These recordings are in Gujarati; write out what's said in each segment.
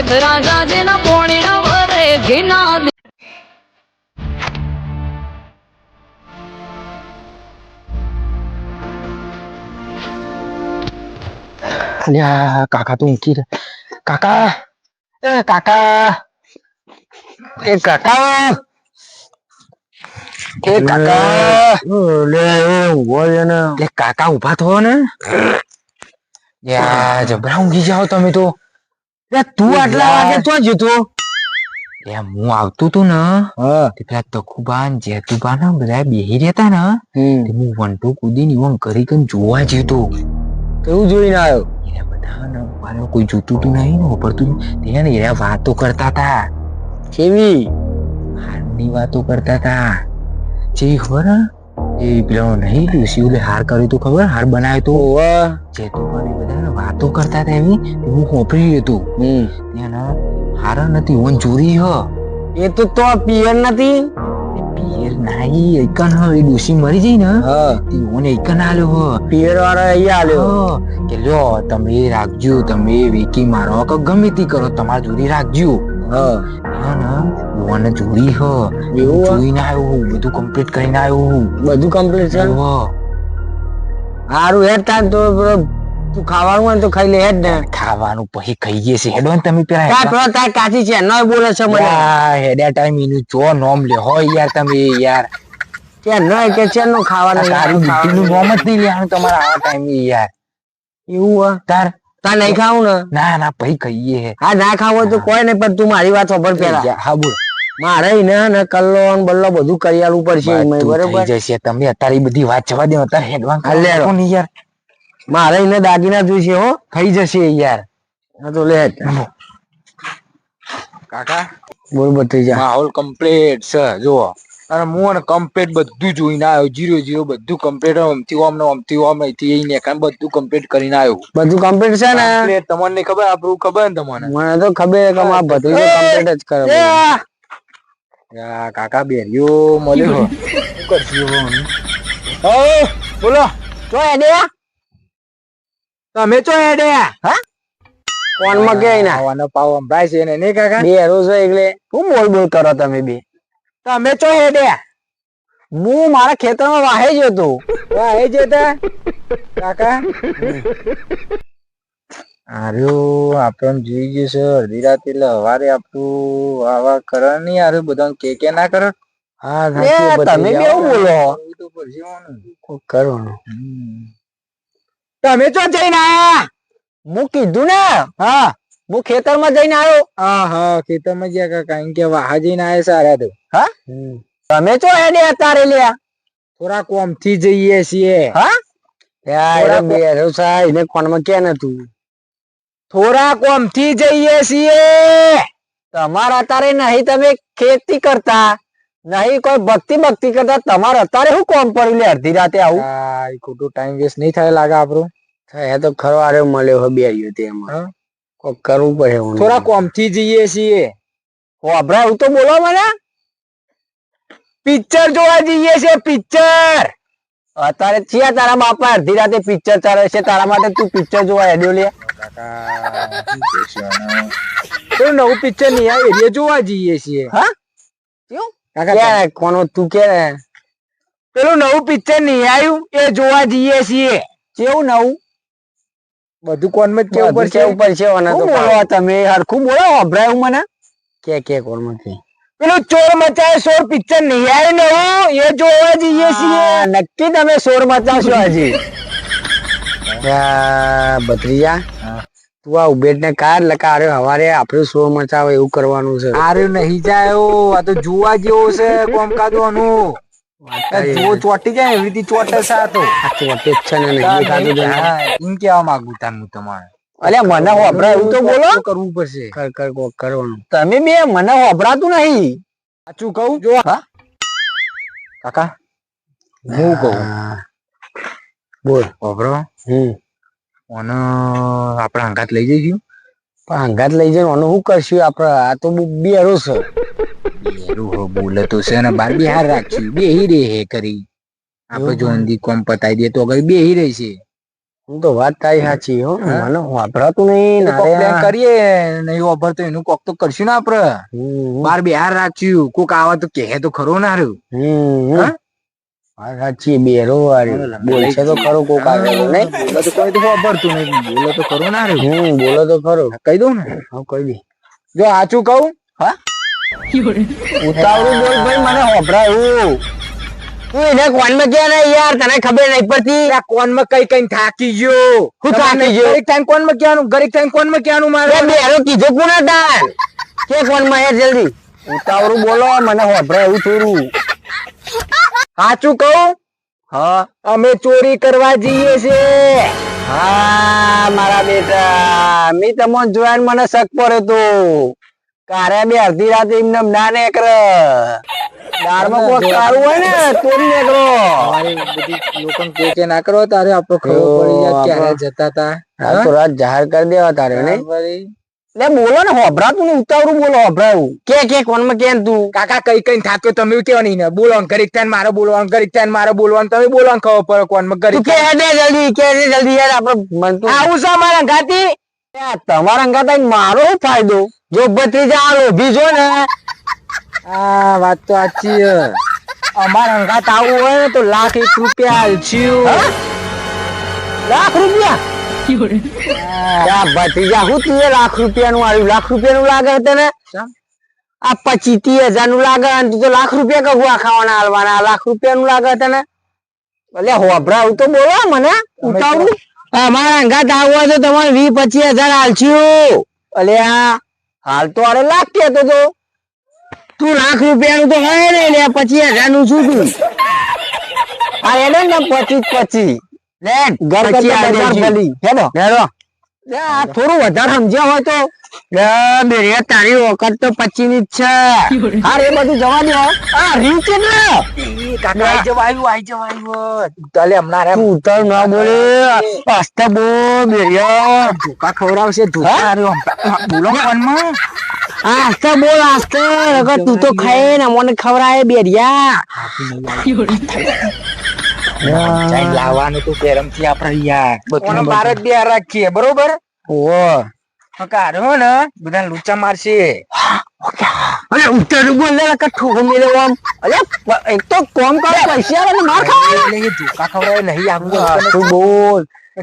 રાજા જેના પોણીના વરે ઘીના અલ્યા કાકા તો ઊંઘી રહે. કાકા એ કાકા એ કાકા એ કાકા લે કાકા ઉભા થો ને યાર જબરા ઊંઘી જાઓ તમે તો. તું આટલા વાગે તો જતો હું આવતું તું ને પેલા તખુબા જેતુબા ને બધા બેહી રહેતા ને હું વંટો કૂદીને એમ કરી કરીને જોવા જતો. કેવું જોઈને આવ્યો? બધા કોઈ જોતું તું નહીં ને વાપરતું તેને એ વાતો કરતા હતા. કેવી હારની વાતો કરતા હતા? જે ખબર એ પેલો નહીં લુસી ઓલે હાર કર્યો તો ખબર હાર બનાવ્યો તો જેતુબા ને બધા વાતો કરતા હતા એવી હું હોપરી હતું ત્યાં હાર નથી ઓન ચોરી હ એ તો પિયર નથી પિયર નાઈ એકન હ એ ડોસી મરી જઈ ને ઓને એકન આલ્યો હ પિયર વાળા અહીંયા આલ્યો કે લ્યો તમે રાખજો તમે વેકી મારો કે ગમે તે કરો તમારે જોડી રાખજો ઓને જોડી હ જોઈને આવ્યો બધું કમ્પ્લીટ કરીને આવ્યો. બધું કમ્પ્લીટ છે હારું હેડ તાર તો તું ખાવાનું હોય તો ખાઈ લે હેડ ને. ખાવાનું પછી ખાઈએ છે હેડો ને તમે પેલા તાર કાચી છે ન બોલે છે મને હેડ્યા ટાઈમ એનું જો નોમ લે હોય યાર તમે યાર કે ન કે છે નો ખાવાનું સારું નું નોમ જ નહીં લેવાનું તમારા આવા ટાઈમ યાર. એવું તાર નહીં ખાવું ને ના ના પછી ખાઈએ. હા ના ખાવું તો કોઈ નહીં પણ તું મારી વાત ખબર પેલા. હા બોલ. મારે ને કલ્લો બલ્લો બધું કરી આલવું પડશે બરોબર જશે. તમે અત્યારે બધી વાત જવા દો અત્યારે હેડવાન યાર મારે એને દાગીના જોઈશે હો થઈ જશે યાર. હા તો લે કાકા બરોબર થઈ જાય. માહોલ કમ્પ્લીટ છે જો અને હું કમ્પ્લીટ બધું જોઈને આવ્યો 0-0 બધું કમ્પ્લીટ અમથી બધું કમ્પ્લીટ કરીને આવ્યો. બધું કમ્પ્લીટ છે ને તમને ખબર આપણું ખબર ને તમને મને તો ખબર કે આ બધું કમ્પ્લીટ જ કરે. કાકા બેરિયો મળ્યો શું કરશું બોલો તો હેડ્યા તમે તો હેડ્યા હા કોણ માં કે ના પાવ અંભરાય છે ને નહીં કાકા બે રોજ એટલે હું બોલ કરો તમે બે તમે તો હેડ્યા હું મારા ખેતરમાં વાહે જ હતો વાહે જ હતા કાકા આર્યો આપણને જોઈ ગયું છે અડધી રાત એટલે હવારે આપણું આવા કરે નહીં આર્યો બધા કે ના કરે. હા તમે કેવું બોલો કરવાનું તમે તો જઈને આયા હું કીધું ને હા હું ખેતરમાં જઈને આવ્યો. હા ખેતરમાં ગયા કાકા કે વાહા જઈને આયા સારા તો હા તમે તો હેડે તારે લ્યા થોડા કોમ થી જઈએ છીએ. હા યાર બે રોસા એને કોણમાં કે ને તું થોડા કોમ થી જઈએ છીએ. તમારા અત્યારે નહીં તમે ખેતી કરતા નહીં કોઈ ભક્તિ કરતા તમારે અત્યારે શું કોમ પડી લે અડધી રાતે આવું ખોટું ટાઈમ વેસ્ટ નહીં થાય લાગે આપણું થાય તો ખરવારે મળ્યો બે આવ્યો તેમાં કોક કરવું પડે થોડા કોમ થી જઈએ છીએ. વાભરા એવું તો બોલો મને પિક્ચર જોવા જઈએ છે પિક્ચર. અત્યારે છે તારા બાપા અડધી રાતે પિક્ચર ચાલે છે તારા માટે તું પિક્ચર જોવા હેડ્યો લે નવું પિક્ચર નહીં આ એરિયા જોવા જઈએ છીએ. હા કાકા કોનો તું કે પેલું નવું પિક્ચર નહીં આવ્યું એ જોવા જઈએ છીએ. કેવું નવું બધું કોણ માં કેવું પડશે બોલો તમે હરખું બોલો અભરાયું મને કે કોણ માં કે પેલું ચોર મચાવે શોર પિક્ચર નહીં આવ્યું નવું એ જોવા જઈએ છીએ. નક્કી તમે શોર મચાવશો હજી ભત્રીજા તું આ ઉબેટ ને કાર લકા અરે હવારે આપડે શોર મચાવે એવું કરવાનું છે. અરે નહીં જાય આ તો જોવા જેવો છે કોમ કાદવાનું જો ચોટી જાય એવી રીતે ચોટે છે આ તો ચોટે છે ને નહીં ખાતું એમ કેવા માંગુ હું તમારે અલ્યા મને હોભરા એવું તો બોલો કરવું પડશે કરવાનું તમે બે મને હોભરાતું નહીં સાચું કહું જો હા કાકા હું કહું બોલ હોભરો ઓનો આપડે અંગાત લઈ જઈશું પણ અંગાત લઈ જઈને ઓનો શું કરશું આપડે આ તો બેરો છે બેરું બોલે તો છે ને બાર બિહાર રાખશું બેહી રે હે કરી આપડે જો અંદી કોમ પતાઈ દે તો અગર બેહી રહી છે હું તો વાત તારી સાચી હો મને વાપરાતું નહીં પ્લાન કરીએ નહીં વાપર તો એનું કોક તો કરશું ને આપડે બાર બિહાર રાખ્યું કોક આવે તો કહે તો ખરો ના રહ્યું સાચી બેરો વાળી બોલશે તો ખરો કોક આવે નહીં બોલો તો કોઈ તો વાપરતું નહીં બોલો તો ખરો ના રહ્યું બોલો તો ખરો કહી દઉં ને હા કહી દે જો સાચું કહું હા ઉતાવળું બોલ ભાઈ મને વાપરાયું તું એને કોનમાં કે ને યાર તને ખબર નહીં પડતી કોન માં કઈ કઈ થાકી ગયો હું થાકી ગયો ગરીક ટાઈમ કોન માં ક્યાંનું ગરીક ટાઈમ કોન માં ક્યાંનું મારે બેરો કીધું કોના તાર કે કોનમાં યાર જલ્દી ઉતાવળું બોલો મને વાપરાયું થોડું સાચું કહું હા અમે ચોરી કરવા જઈએ છે હા મારા બેટા મેં તમને જોયા મને શક પડ્યો તો કારે બે અડધી રાતે એમને ના નીકળે દાળમાં કોઈ સારું હોય ને તોડી નીકળો બધી લોકોને કે ના કરો તારે આપડે ખબર પડી જાય ક્યારે જતા તા તો રાત જાહેર કરી દેવા તારે નહીં લે બોલો ને હોભરાતું ને ઉતાવળું બોલો હોભરાવું કે કોનમાં કે તું કાકા કઈ કઈ થાક્યો તમે કેવા નહીં ને બોલો ગરીક ટાઈમ મારે બોલવાનું ગરીક ટાઈમ મારે બોલવાનું તમે બોલવાનું ખબર પડે કોનમાં ગરીક કે દે જલ્દી યાર આપડે મનતું આવું છે મારા ગાતી તમારા અંગાત મારો શું ફાયદો જો ભત્રીજા આ લોભી જો ને આ વાત તો સાચી અમારા અંગાત આવું હોય ને તો ₹1,00,000 આલશું લાખ રૂપિયા ભત્રીજા હું તું ₹1,00,000 નું આવ્યું ₹1,00,000 નું લાગે તને આ 25-30,000 નું લાગે અને તું તો ₹1,00,000 કગુઆ ખાવાના હાલવાના ₹1,00,000 નું લાગે તને એટલે હોભરા હું તો બોલો મને ઉતાવળું અમારા અંગાત આવું હોય તો તમારે 20-25,000 હાલશું અલે હાલ તો અરે લાખ કેતો તો તું ₹1,00,000 નું તો હોય ને લે 25,000 નું શું તું આ એને ને 25 લે ઘર થોડું વધારે સમજ્યા હોય તો બે તારી વખત તો 25 ની જ છે હા એ બધું જવા દે આ રીચ કાકા આઈ જવાયું ઉતાલે હમણાં ઉતર ના બોલે પાસ્તા બો બેરિયા ધોકા ખવડાવશે ધોકા બોલો કોનમાં આસ્તા બોલ આસ્તા અગર તું તો ખાય ને મને ખવડાય બેરિયા લાવવાનું તો ગેરમથી આપડે યાર બધું બાર જ બે રાખીએ બરોબર ને બધા લૂચા મારશે અરે ઉત્તર બોલ લે ઠોકો મેલે આમ અરે એક તો કોમ કરે પૈસા વાળા માર ખાવા એટલે ધોકા ખવડાવે નહીં આવું તું બોલ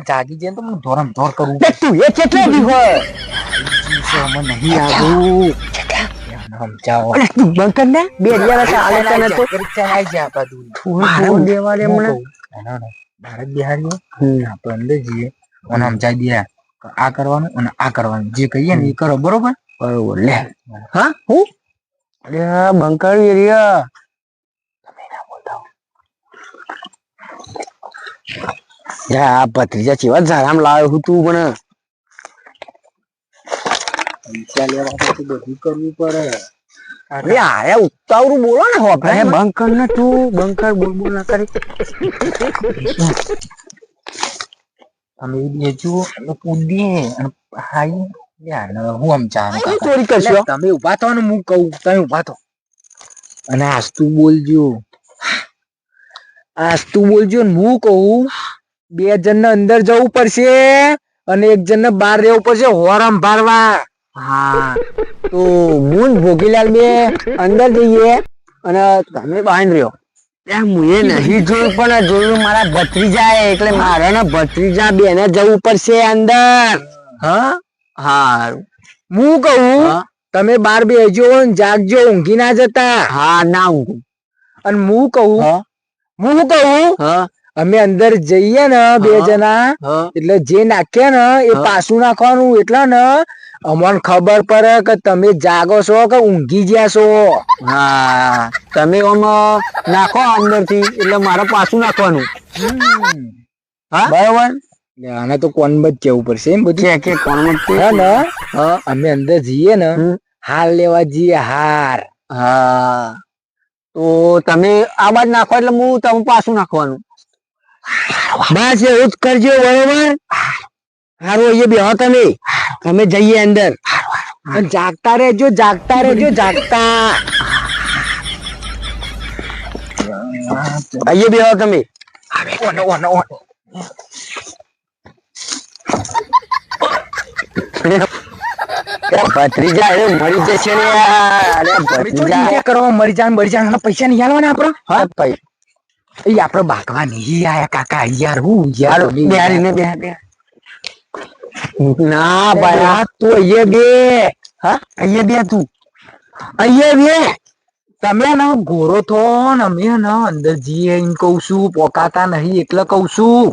જાગી જાય તો હું ધોરમ ધોર કરું તું એ કેટલે દીવો નહીં આવું સમજાવો અરે તું બંકર ને બે યાર ચાલે તને તો આવી જાય આપડા થોડું દેવા રે મને ભારત બિહારીઓ આપણે અંદર જઈએ અને સમજાઈ દે આ કરવાનું અને આ કરવાનું જે કહીએ ને એ કરો બરોબર બરોબર લે હા હું અરે બંકર એરિયા તમે ના બોલતા યા ભત્રીજા ચેવા ઝારામ લાવ્યો હું તું પણ પૈસા લેવા તો બધું કરવું પડે અરે આયા ઉતાવળું બોલો ને હોભરે બંકર ને તું બંકર બોલ ના કરી અમે બેજું અને કૂદીએ અને હાઈ યાર હું સમજાવું ચોરી કરશો તમે ઉભા થો ને હું કહું તમે ઉભા થો અને આસ્તું બોલજો ને હું કહું 2 જણ ને અંદર જવું પડશે અને 1 જણ ને બહાર રહેવું પડશે હોરમ ભારવા હા તો હું ભોગીલાલ બે અંદર જઈએ અને તમે બહાર રહ્યો મુએ નહીં જોયું પણ જોયું મારા ભત્રીજા એટલે મારા ને ભત્રીજા બે ને જવું પડશે અંદર હા હા હું કહું તમે બાર બેજો ને જાગજો ઊંઘી ના જતા હા ના ઊંઘું અને હું કહું અમે અંદર જઈએ ને 2 જણા એટલે જે નાખીએ ને એ પાછું નાખવાનું એટલે ને અમને ખબર પડે કે તમે જાગો છો કે ઊંઘી ગયા છો હા તમે આમાં નાખો અંદર થી એટલે મારે પાછું નાખવાનું હા બરાબર આને તો કોણ જ કેવું પડશે એમ બધું કે કોણ ને અમે અંદર જઈએ ને હાર લેવા જઈએ હાર હા તો તમે આ બાજુ નાખો એટલે હું તમે પાછું નાખવાનું બસ એવું જ કરજો બરોબર સારું એ બેહો તમે અમે જઈએ અંદર જાગતા રહેજો અહીંયા બેહો તમે ભત્રીજા એ મરી જશે ને યાર. અરે ભત્રીજા કરવા મરી જાય પૈસા નહીં આલવાના આપડે. હા ભાઈ એ આપડે બાકવા નહીં આયા કાકા યાર હું યાર બિહારીને બે ના ભાઈ આ તું અહીંયા બે. હા અહીંયા બે તું અહીંયા બે. તમે ને ગોરો થો ને અમે ને અંદર જઈએ એમ કઉ છું પોકાતા નહીં એટલે કઉ છું.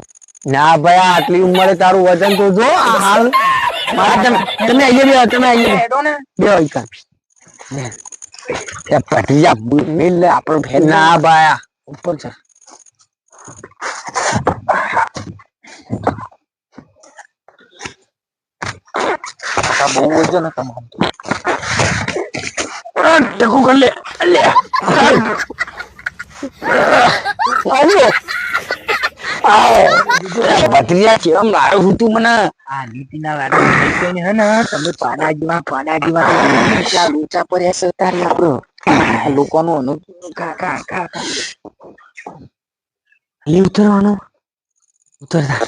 ના ભાઈ આટલી ઉંમરે તારું વજન તો જો આ હાલ તમે અહીંયા બે તમે અહીંયા બે હોય ભત્રીજા મિલ લે આપણો ફેર. ના ભાઈ ઉપર છે બહુ વજન તમારું ટકુ કર લે ભત્રીજા કેમ મારું હું તું મને આ લીટીના લાડુ ખાઈ હે ને તમે પાડા જેવા લોચા પર હશે તારે આપણો લોકોનું અનુભવ કાકા ઉતરવાનો ઉતરતા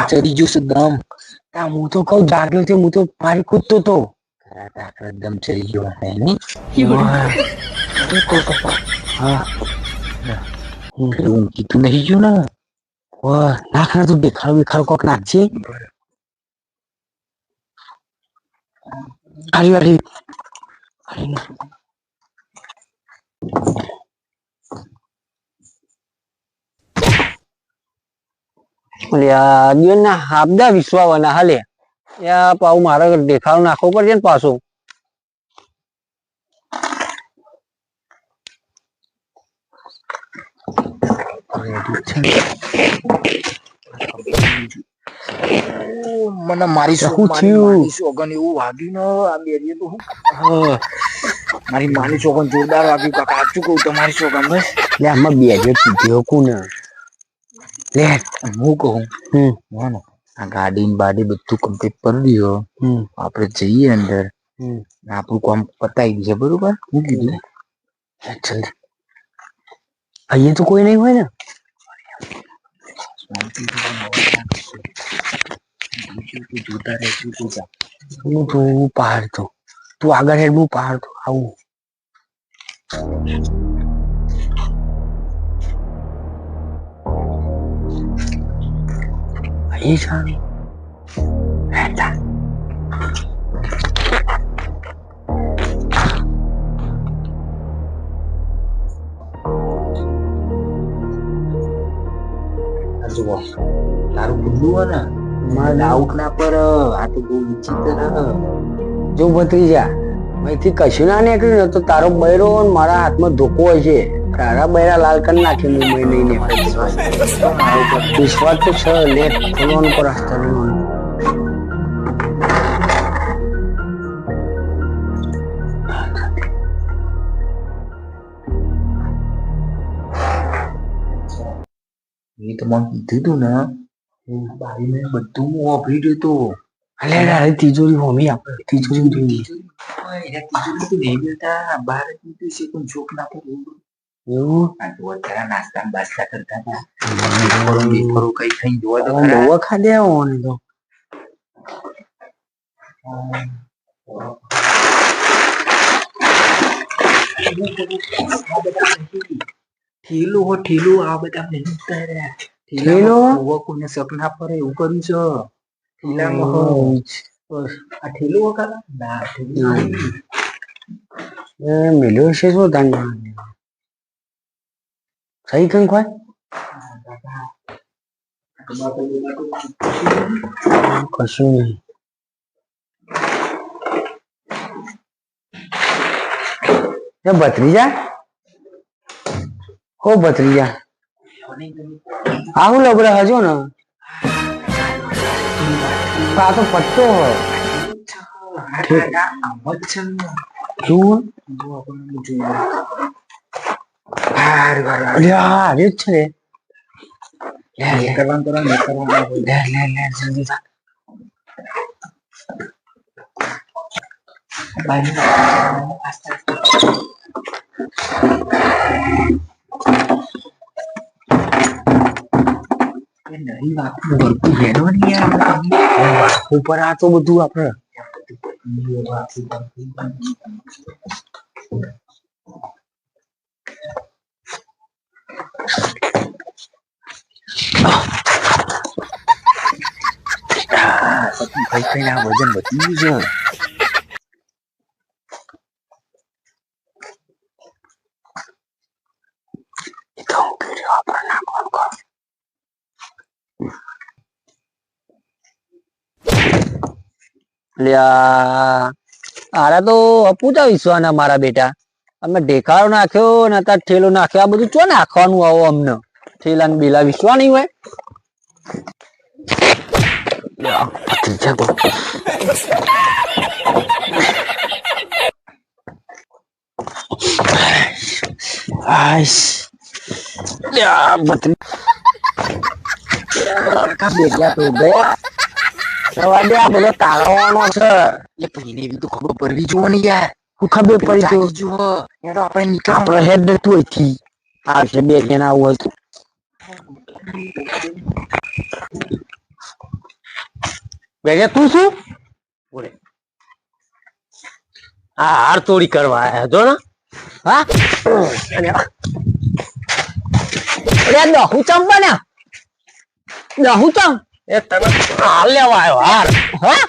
ચડી ગયું છે દમ. હું તો કઉ જાગ્યો છે હું તો મારી કૂદતો તો દમ ચડી ગયો નહીં હું કીધું નહીં ગયું ને નાખ ના તું દેખાડો કોક નાખશે હારી વાળી ના હાબદા વિશ્વાવાના હાલે યા પાઉ મારે દેખાડો નાખવો પડશે ને પાછું મને મારી સોગન એવું વાગ્યું ને આ બેરીએ તો મારી માની સોગન જોરદાર વાગ્યું કાકા સાચું કહું તમારી સોગન બસ લે આમાં બેરીઓ કીધો કોને લે હું કહું આ ગાડી ને બાડી બધું કમ્પ્લીટ કરી દીધો આપડે જઈએ અંદર આપણું કામ પતાવી દીધું બરોબર હું કીધું અહીંયા તો કોઈ નહીં હોય ને જોતા રહે હું તો પહાડ તો તું આગળ હેડ હું પહાડ તો આવું અહીં સારું હેડા જુઓ તારું ગુલ્લું હે ને મારા ડાઉટ ના પર આ તો બહુ વિચિત્ર જો ભત્રીજા અહીંથી કશું ના નીકળ્યું ને તો તારો બૈરો મારા હાથમાં ધોકો હોય છે તારા બૈરા લાલ કરી નાખે મુંબઈ નહીં નીકળે વિશ્વાસ તો છે લેટ ખોલવાનું પર રસ્તા એ તો મને કીધું તું ને બારી મેં બધું હું વાપરી ગયો તો અલે તિજોરી હોમી આપણે તિજોરી તિજોરી તો નહીં બેટા બહાર કીધું છે પણ જોક ના પર એવું તારા નાસ્તા બાસ્તા કરતા હતા કઈ થઈ જોવા તો દવા ખાધે આવવાની તો ઠેલું આ બધા ઠેલો કોઈને શક ના પડે એવું કર્યું છે ઠેલામાં આ ઠેલું વખત ના મેલ્યો છે શું તને સહી કંઈક હોય કશું નહીં એ ભત્રીજા હો ભત્રીજા આવું લબડા હજો ને આ તો પટ્ટો ઉપર આ તો બધું આપડે વજન વધી ગયું આરા તો અપૂતા વિશ્વાના મારા બેટા અમે ઢેકારો નાખ્યો ને તાર ઠેલો નાખ્યો આ બધું ચો નાખવાનું આવો અમને ઠેલા ને બેલા વિશ્વા નહીં હોય બધો તાળવાનો છે ખબર પડવી જુઓ ને યાર હું ખબર પડી જુઓ આપડે હેડ નતું અહીંથી આવશે બે જણા આવું હતું બે તું શું બોલે હા હાર ચોરી કરવા આવ્યા જો ને હા દહુ ચમ બન્યા દહુ ચમ એ તમે હાલ લેવા આવ્યો હાર હા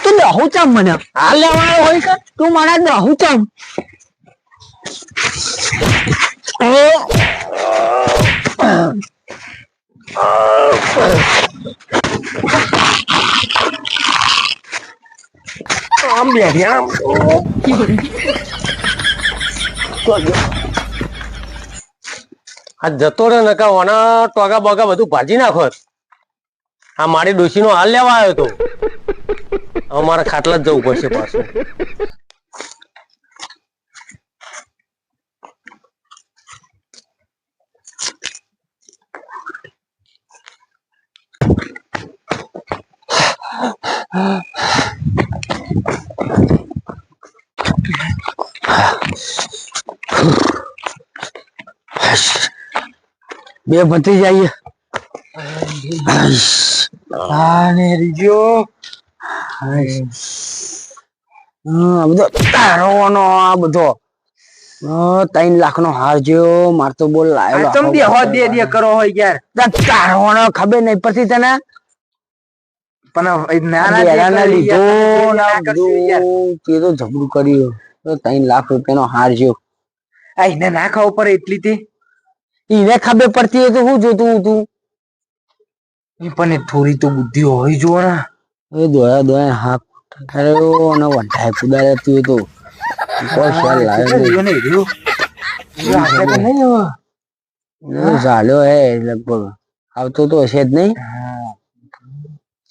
તું દહુ ચમ મને હાલ લેવા આવ્યો હોય કે તું મને દહુ ચમ આમ આ જતો રે નકા ઓના ટોગા બોગા બધું ભાજી નાખો આ મારી ડોશી નો હાલ લેવા આવ્યો તો અમારા ખાટલા જ જવું પડશે પાછું બે પતી જઈએ બધો તારવાનો આ બધો 3 લાખ નો હાર જેવો માર તો બોલ લાયો દે કરો હોય યાર તારવાનો ખબર નહીં પડતી તને પણ લીધો તે તો ઝઘડું કર્યું 3 લાખ રૂપિયા નો હાર જેવો એને ના ખાવ પર એટલી તે એને ખબર પડતી હોય તો હું જોતું તું પણ થોડી તો બુદ્ધિ હોય જો ને એ દોયા દોયા હા અરે ઓનો વંઠાય કુદારે તું તો કોઈ ખ્યાલ લાવ્યો નહીં ચાલ્યો હે લગભગ આવતો તો હશે જ નહીં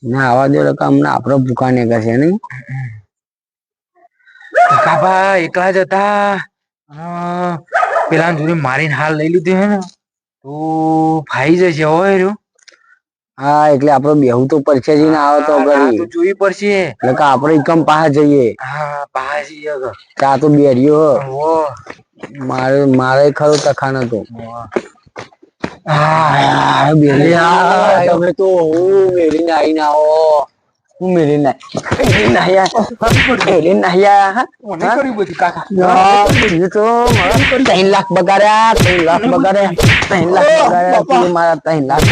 ના આવા દે રકમ ના આપડે ભૂકાને કરશે નહીં કાકા એકલા જ હતા પેલા જોડે મારીને હાલ લઈ લીધું હે ને તો ફાઈ જશે હોય રહ્યો હા એટલે આપડે બેહું તો પડશે જ આવે તો જોવી પડશે એટલે આપડે એકમ પાસે જઈએ હા પાસે જઈએ ચા તો બેર્યો મારે ખરો તખાન હતો તમે તો મેરી નાઈ ના હો હું મેરી નાઈ 3 લાખ બગાડ્યા 3 લાખ બગાડ્યા મારા 3 લાખ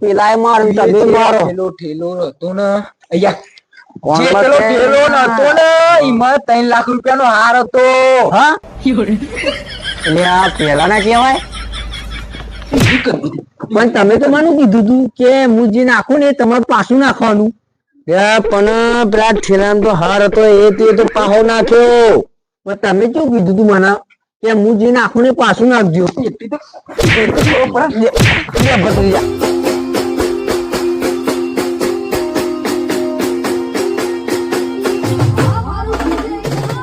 પેલા મારો ઠેલો હતો ને અહીંયા 3 લાખ રૂપિયા નો હાર હતો હા એટલે આ પેલા ના કેવાય પણ તમે તો મને કીધું તું કે હું જે નાખું ને એ તમારે પાછું નાખવાનું પણ પેલા ઠેલામ તો હાર હતો એ તો પાહો નાખ્યો પણ તમે શું કીધું તું મને કે હું જે નાખું ને પાછું નાખજો